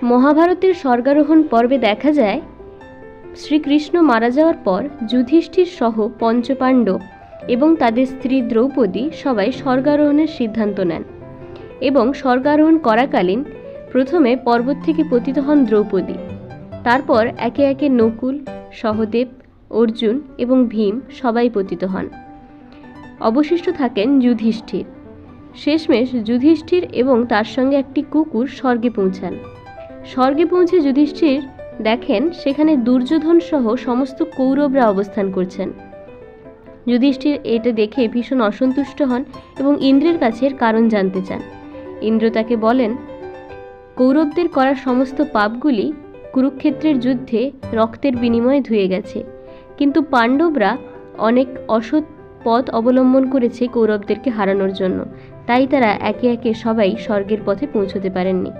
মহাভারতের স্বর্গারোহণ পর্বে দেখা যায় শ্রীকৃষ্ণ মারা যাওয়ার পর যুধিষ্ঠির সহ পঞ্চপাণ্ডব এবং তাদের স্ত্রী দ্রৌপদী সবাই স্বর্গারোহণের সিদ্ধান্ত নেন এবং স্বর্গারোহণ করাকালীন প্রথমে পর্বত থেকে পতিত হন দ্রৌপদী। তারপর একে একে নকুল, সহদেব, অর্জুন এবং ভীম সবাই পতিত হন। অবশিষ্ট থাকেন যুধিষ্ঠির। শেষমেশ যুধিষ্ঠির এবং তার সঙ্গে একটি কুকুর স্বর্গে পৌঁছান। স্বর্গে পৌঁছে যুধিষ্ঠির দেখেন সেখানে দুর্যোধন সহ সমস্ত কৌরবরা অবস্থান করছেন। যুধিষ্ঠির এটা দেখে ভীষণ অসন্তুষ্ট হন এবং ইন্দ্রের কাছে এর কারণ জানতে চান। ইন্দ্র তাকে বলেন, কৌরবদের করা সমস্ত পাপগুলি কুরুক্ষেত্রের যুদ্ধে রক্তের বিনিময়ে ধুয়ে গেছে, কিন্তু পাণ্ডবরা অনেক অসৎ পথ অবলম্বন করেছে কৌরবদেরকে হারানোর জন্য, তাই তারা একে একে সবাই স্বর্গের পথে পৌঁছতে পারেননি।